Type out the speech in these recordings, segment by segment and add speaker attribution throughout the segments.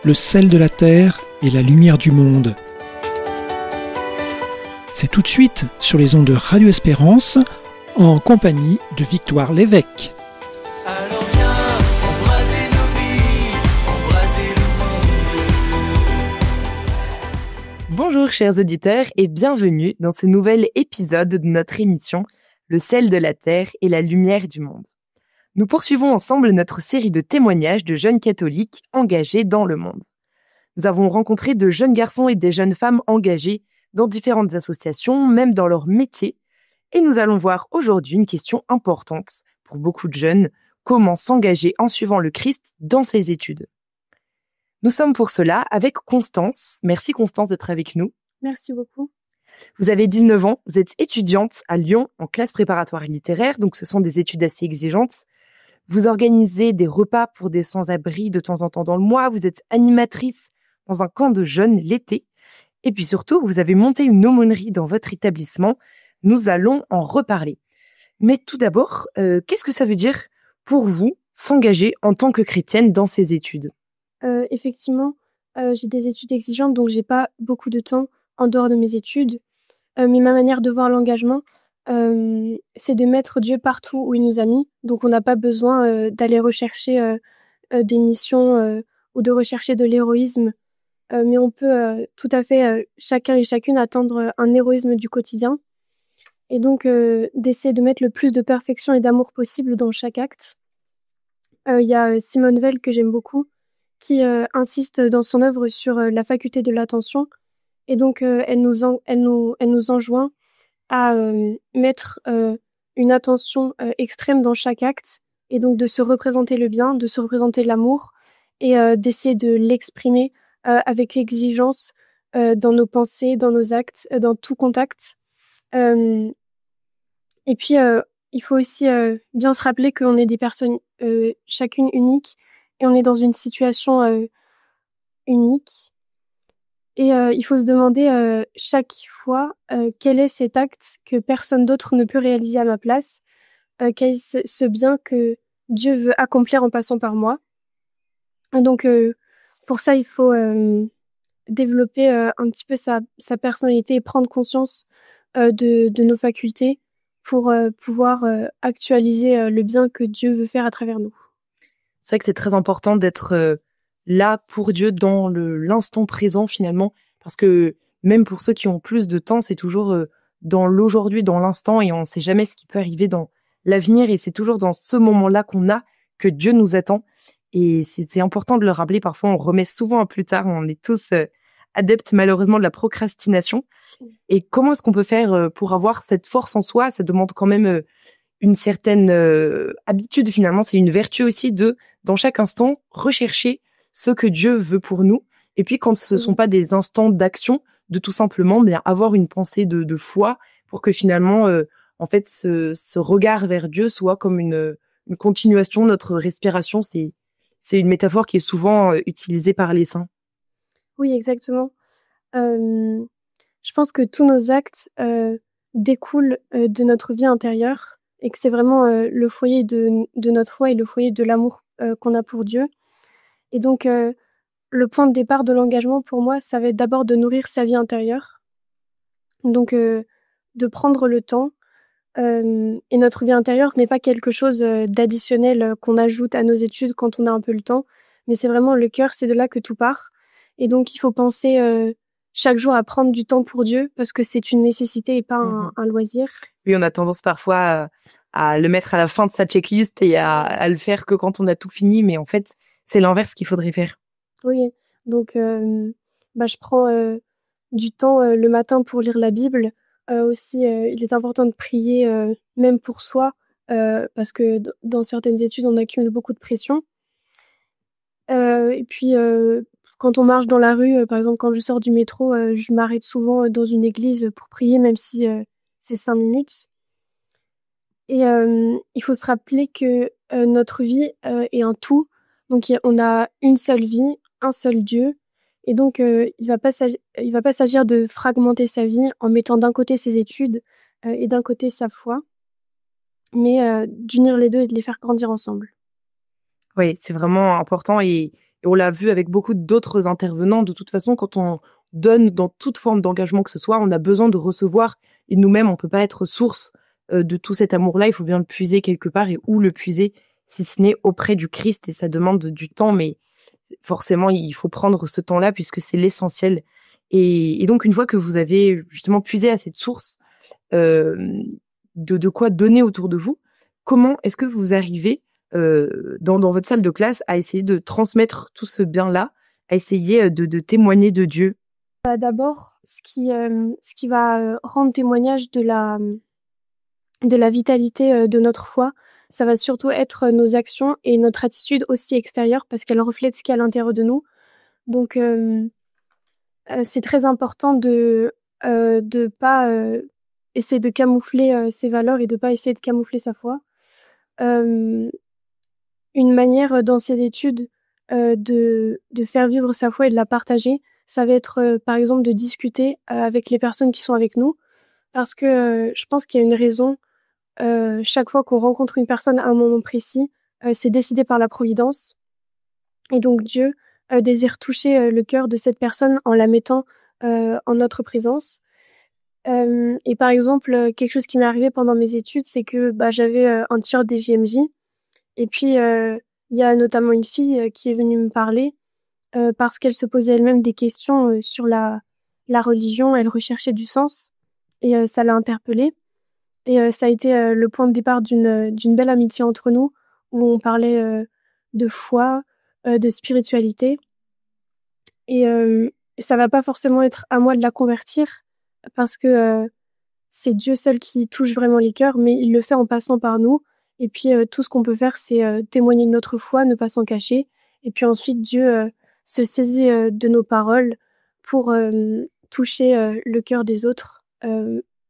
Speaker 1: le sel de la terre et la lumière du monde. C'est tout de suite sur les ondes de Radio Espérance, en compagnie de Victoire Lévesque.
Speaker 2: Alors viens, embraser nos vies, embraser le monde.
Speaker 3: Bonjour chers auditeurs et bienvenue dans ce nouvel épisode de notre émission Le sel de la terre et la lumière du monde. Nous poursuivons ensemble notre série de témoignages de jeunes catholiques engagés dans le monde. Nous avons rencontré de jeunes garçons et des jeunes femmes engagés dans différentes associations, même dans leur métier. Et nous allons voir aujourd'hui une question importante pour beaucoup de jeunes, comment s'engager en suivant le Christ dans ses études. Nous sommes pour cela avec Constance. Merci Constance d'être avec nous.
Speaker 4: Merci beaucoup.
Speaker 3: Vous avez 19 ans, vous êtes étudiante à Lyon en classe préparatoire littéraire, donc ce sont des études assez exigeantes. Vous organisez des repas pour des sans-abri de temps en temps dans le mois, vous êtes animatrice dans un camp de jeunes l'été, et puis surtout, vous avez monté une aumônerie dans votre établissement. Nous allons en reparler. Mais tout d'abord, qu'est-ce que ça veut dire pour vous s'engager en tant que chrétienne dans ces études ?
Speaker 4: Effectivement, j'ai des études exigeantes, donc j'ai pas beaucoup de temps en dehors de mes études. Mais ma manière de voir l'engagement, c'est de mettre Dieu partout où il nous a mis. Donc on n'a pas besoin d'aller rechercher des missions ou de rechercher de l'héroïsme. Mais on peut tout à fait, chacun et chacune, attendre un héroïsme du quotidien. Et donc d'essayer de mettre le plus de perfection et d'amour possible dans chaque acte. Il y a Simone Veil que j'aime beaucoup, qui insiste dans son œuvre sur la faculté de l'attention. Et donc elle nous enjoint à mettre une attention extrême dans chaque acte, et donc de se représenter le bien, de se représenter l'amour, et d'essayer de l'exprimer avec exigence dans nos pensées, dans nos actes, dans tout contact. Et puis, il faut aussi bien se rappeler qu'on est des personnes chacune uniques, et on est dans une situation unique. Et il faut se demander chaque fois quel est cet acte que personne d'autre ne peut réaliser à ma place, quel est ce bien que Dieu veut accomplir en passant par moi. Donc, pour ça, il faut développer un petit peu sa personnalité et prendre conscience de nos facultés pour pouvoir actualiser le bien que Dieu veut faire à travers nous.
Speaker 3: C'est vrai que c'est très important d'être là pour Dieu dans l'instant présent finalement, parce que même pour ceux qui ont plus de temps, c'est toujours dans l'aujourd'hui, dans l'instant, et on ne sait jamais ce qui peut arriver dans l'avenir, et c'est toujours dans ce moment-là qu'on a que Dieu nous attend. Et c'est important de le rappeler. Parfois, on remet souvent à plus tard. On est tous adeptes, malheureusement, de la procrastination. Et comment est-ce qu'on peut faire pour avoir cette force en soi ? Ça demande quand même une certaine habitude, finalement. C'est une vertu aussi de, dans chaque instant, rechercher ce que Dieu veut pour nous. Et puis, quand ce ne sont pas des instants d'action, de tout simplement avoir une pensée de foi pour que finalement, en fait, ce regard vers Dieu soit comme une continuation. Notre respiration, c'est une métaphore qui est souvent utilisée par les saints.
Speaker 4: Oui, exactement. Je pense que tous nos actes découlent de notre vie intérieure, et que c'est vraiment le foyer de notre foi et le foyer de l'amour qu'on a pour Dieu. Et donc, le point de départ de l'engagement, pour moi, ça va être d'abord de nourrir sa vie intérieure. Donc, de prendre le temps. Et notre vie intérieure n'est pas quelque chose d'additionnel qu'on ajoute à nos études quand on a un peu le temps, mais c'est vraiment le cœur, c'est de là que tout part. Et donc, il faut penser chaque jour à prendre du temps pour Dieu, parce que c'est une nécessité et pas un loisir.
Speaker 3: Oui, on a tendance parfois à le mettre à la fin de sa checklist et à le faire que quand on a tout fini, mais en fait, c'est l'inverse qu'il faudrait faire.
Speaker 4: Oui, donc je prends du temps le matin pour lire la Bible. Aussi, il est important de prier même pour soi, parce que dans certaines études, on accumule beaucoup de pression. Et puis, quand on marche dans la rue, par exemple, quand je sors du métro, je m'arrête souvent dans une église pour prier, même si c'est 5 minutes. Et il faut se rappeler que notre vie est un tout. Donc, on a une seule vie, un seul Dieu. Et donc, il va pas s'agir de fragmenter sa vie en mettant d'un côté ses études et d'un côté sa foi, mais d'unir les deux et de les faire grandir ensemble.
Speaker 3: Oui, c'est vraiment important. Et Et on l'a vu avec beaucoup d'autres intervenants. De toute façon, quand on donne dans toute forme d'engagement que ce soit, on a besoin de recevoir. Et nous-mêmes, on peut pas être source de tout cet amour-là. Il faut bien le puiser quelque part. Et où le puiser, si ce n'est auprès du Christ. Et ça demande du temps, mais forcément, il faut prendre ce temps-là puisque c'est l'essentiel. Et donc, une fois que vous avez justement puisé à cette source de quoi donner autour de vous, comment est-ce que vous arrivez dans votre salle de classe à essayer de transmettre tout ce bien-là, à essayer de témoigner de Dieu?
Speaker 4: D'abord, ce qui va rendre témoignage de la vitalité de notre foi, ça va surtout être nos actions et notre attitude aussi extérieure parce qu'elle reflète ce qu'il y a à l'intérieur de nous. Donc, c'est très important de pas essayer de camoufler ses valeurs et de pas essayer de camoufler sa foi. Une manière dans ces études de faire vivre sa foi et de la partager, ça va être par exemple de discuter avec les personnes qui sont avec nous parce que je pense qu'il y a une raison. Chaque fois qu'on rencontre une personne à un moment précis, c'est décidé par la providence. Et donc Dieu désire toucher le cœur de cette personne en la mettant en notre présence. Et par exemple, quelque chose qui m'est arrivé pendant mes études, c'est que j'avais un t-shirt des JMJ. Et puis, il y a notamment une fille qui est venue me parler parce qu'elle se posait elle-même des questions sur la religion. Elle recherchait du sens et ça l'a interpellée. Et ça a été le point de départ d'une belle amitié entre nous où on parlait de foi, de spiritualité. Et ça va pas forcément être à moi de la convertir parce que c'est Dieu seul qui touche vraiment les cœurs, mais il le fait en passant par nous. Et puis tout ce qu'on peut faire, c'est témoigner de notre foi, ne pas s'en cacher. Et puis ensuite, Dieu se saisit de nos paroles pour toucher le cœur des autres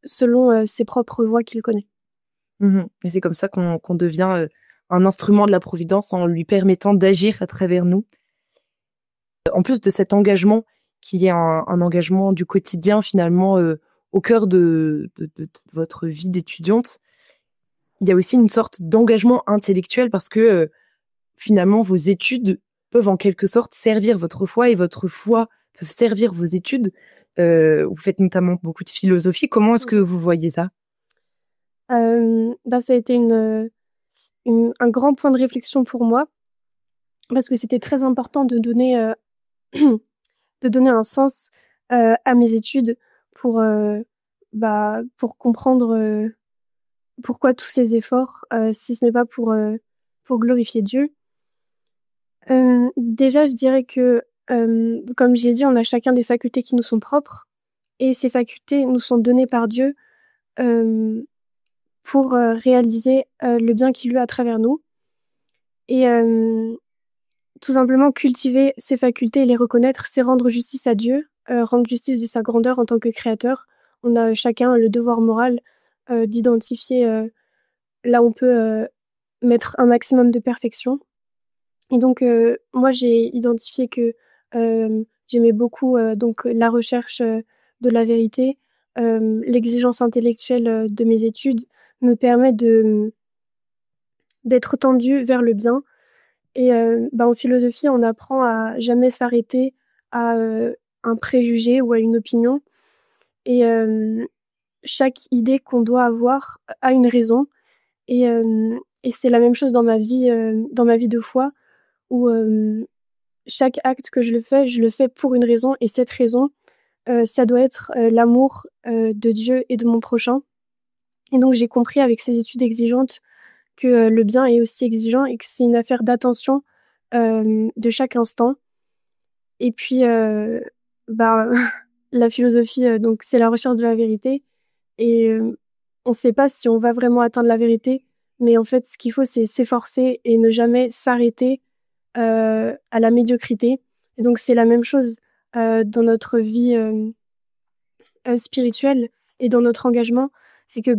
Speaker 4: selon ses propres voies qu'il connaît.
Speaker 3: Et c'est comme ça qu'on devient un instrument de la providence en lui permettant d'agir à travers nous. En plus de cet engagement qui est un engagement du quotidien finalement au cœur de votre vie d'étudiante, il y a aussi une sorte d'engagement intellectuel parce que finalement vos études peuvent en quelque sorte servir votre foi et votre foi peuvent servir vos études. Vous faites notamment beaucoup de philosophie. Comment est-ce que vous voyez ça?
Speaker 4: Ça a été un grand point de réflexion pour moi parce que c'était très important de donner un sens à mes études pour comprendre pourquoi tous ces efforts, si ce n'est pas pour glorifier Dieu. Déjà, je dirais que, comme j'ai dit, on a chacun des facultés qui nous sont propres et ces facultés nous sont données par Dieu pour réaliser le bien qu'il veut à travers nous. Et tout simplement cultiver ces facultés et les reconnaître, c'est rendre justice à Dieu, rendre justice de sa grandeur en tant que créateur. On a chacun le devoir moral d'identifier là où on peut mettre un maximum de perfection. Et donc, moi, j'ai identifié que j'aimais beaucoup donc la recherche de la vérité. L'exigence intellectuelle de mes études me permet d'être tendue vers le bien. Et en philosophie, on apprend à jamais s'arrêter à un préjugé ou à une opinion. Et chaque idée qu'on doit avoir a une raison. Et c'est la même chose dans ma vie de foi, où chaque acte que je le fais pour une raison. Et cette raison, ça doit être l'amour de Dieu et de mon prochain. Et donc j'ai compris avec ces études exigeantes que le bien est aussi exigeant et que c'est une affaire d'attention de chaque instant. Et puis, la philosophie, donc c'est la recherche de la vérité. Et on ne sait pas si on va vraiment atteindre la vérité, mais en fait, ce qu'il faut, c'est s'efforcer et ne jamais s'arrêter à la médiocrité. Et donc, c'est la même chose dans notre vie spirituelle et dans notre engagement. C'est que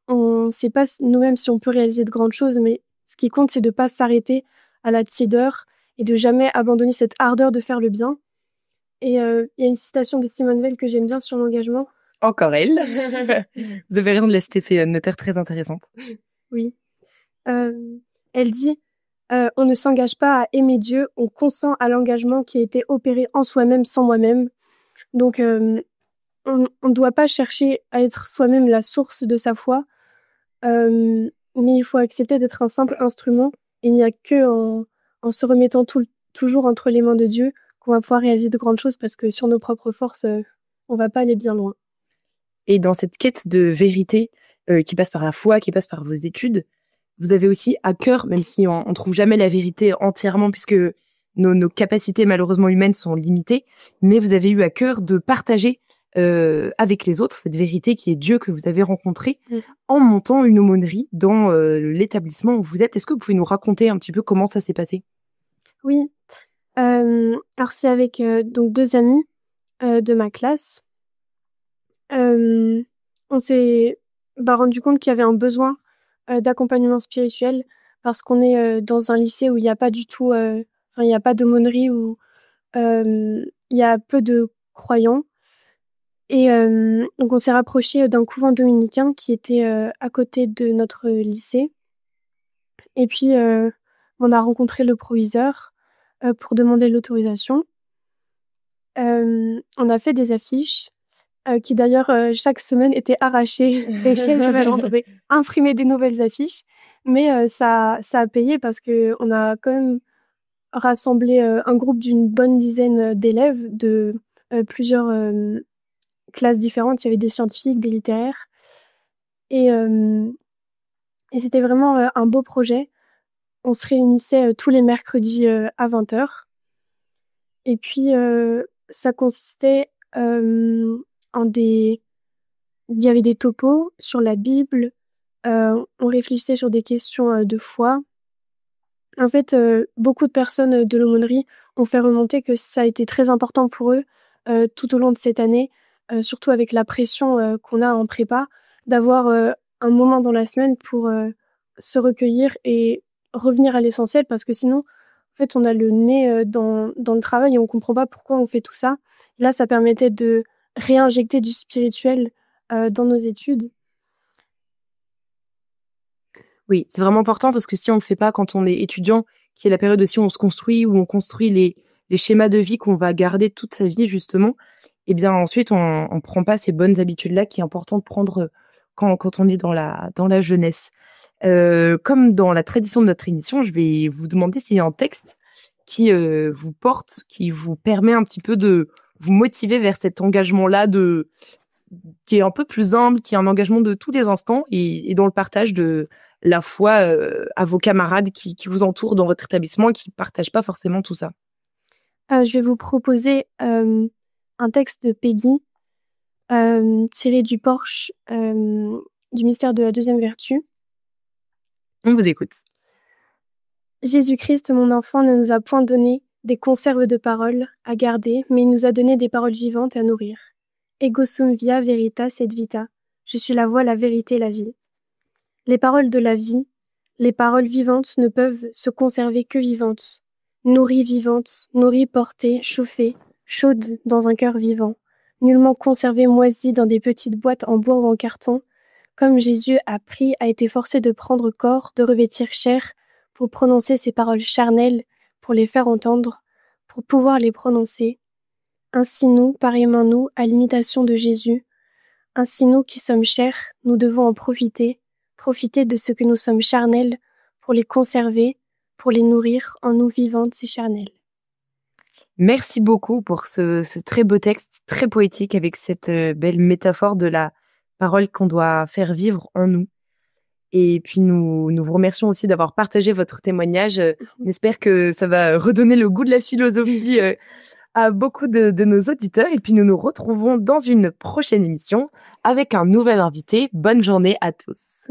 Speaker 4: on ne sait pas nous-mêmes si on peut réaliser de grandes choses, mais ce qui compte, c'est de ne pas s'arrêter à la tiédeur et de jamais abandonner cette ardeur de faire le bien. Et il y a une citation de Simone Veil que j'aime bien sur l'engagement.
Speaker 3: Encore elle. Vous avez raison de la citer, c'est une notaire très intéressante.
Speaker 4: Oui. Elle dit On ne s'engage pas à aimer Dieu, on consent à l'engagement qui a été opéré en soi-même, sans moi-même. Donc, on ne doit pas chercher à être soi-même la source de sa foi, mais il faut accepter d'être un simple instrument. Il n'y a que en se remettant toujours entre les mains de Dieu qu'on va pouvoir réaliser de grandes choses, parce que sur nos propres forces, on va pas aller bien loin.
Speaker 3: Et dans cette quête de vérité qui passe par la foi, qui passe par vos études, vous avez aussi à cœur, même si on trouve jamais la vérité entièrement, puisque nos capacités malheureusement humaines sont limitées, mais vous avez eu à cœur de partager avec les autres cette vérité qui est Dieu que vous avez rencontré en montant une aumônerie dans l'établissement où vous êtes. Est-ce que vous pouvez nous raconter un petit peu comment ça s'est passé?
Speaker 4: Oui, alors c'est avec donc 2 amis de ma classe. On s'est rendu compte qu'il y avait un besoin d'accompagnement spirituel, parce qu'on est dans un lycée où il n'y a pas du tout, il n'y a pas d'aumônerie, où il y a peu de croyants. Et donc on s'est rapproché d'un couvent dominicain qui était à côté de notre lycée. Et puis on a rencontré le proviseur pour demander l'autorisation. On a fait des affiches qui d'ailleurs chaque semaine étaient arrachées. Et chaque semaine on devait imprimer des nouvelles affiches. Mais ça a payé, parce qu'on a quand même rassemblé un groupe d'une bonne dizaine d'élèves de plusieurs classes différentes. Il y avait des scientifiques, des littéraires. Et c'était vraiment un beau projet. On se réunissait tous les mercredis à 20h. Et puis ça consistait il y avait des topos sur la Bible, on réfléchissait sur des questions de foi. En fait, beaucoup de personnes de l'aumônerie ont fait remonter que ça a été très important pour eux tout au long de cette année, surtout avec la pression qu'on a en prépa, d'avoir un moment dans la semaine pour se recueillir et revenir à l'essentiel, parce que sinon, en fait, on a le nez dans le travail et on comprend pas pourquoi on fait tout ça. Là, ça permettait de réinjecter du spirituel dans nos études.
Speaker 3: Oui, c'est vraiment important, parce que si on ne le fait pas quand on est étudiant, qui est la période aussi où on se construit, où on construit les schémas de vie qu'on va garder toute sa vie justement, et bien ensuite on ne prend pas ces bonnes habitudes-là qui est important de prendre quand on est dans la jeunesse. Comme dans la tradition de notre émission, je vais vous demander s'il y a un texte qui vous porte, qui vous permet un petit peu de vous motiver vers cet engagement-là qui est un peu plus humble, qui est un engagement de tous les instants et dans le partage de la foi à vos camarades qui vous entourent dans votre établissement et qui ne partagent pas forcément tout ça.
Speaker 4: Je vais vous proposer un texte de Peggy tiré du Porche du mystère de la deuxième vertu.
Speaker 3: On vous écoute.
Speaker 4: Jésus-Christ, mon enfant, ne nous a point donné des conserves de paroles à garder, mais il nous a donné des paroles vivantes à nourrir. Ego sum via veritas et vita. Je suis la voie, la vérité, la vie. Les paroles de la vie, les paroles vivantes ne peuvent se conserver que vivantes. Nourries vivantes, nourries, portées, chauffées, chaudes dans un cœur vivant. Nullement conservées moisies dans des petites boîtes en bois ou en carton. Comme Jésus a été forcé de prendre corps, de revêtir chair, pour prononcer ces paroles charnelles, pour les faire entendre, pour pouvoir les prononcer. Ainsi nous, pareillement nous, à l'imitation de Jésus, ainsi nous qui sommes chers, nous devons en profiter de ce que nous sommes charnels, pour les conserver, pour les nourrir en nous vivantes et charnelles.
Speaker 3: Merci beaucoup pour ce très beau texte, très poétique, avec cette belle métaphore de la parole qu'on doit faire vivre en nous. Et puis nous vous remercions aussi d'avoir partagé votre témoignage. On espère que ça va redonner le goût de la philosophie à beaucoup de nos auditeurs. Et puis nous nous retrouvons dans une prochaine émission avec un nouvel invité. Bonne journée à tous.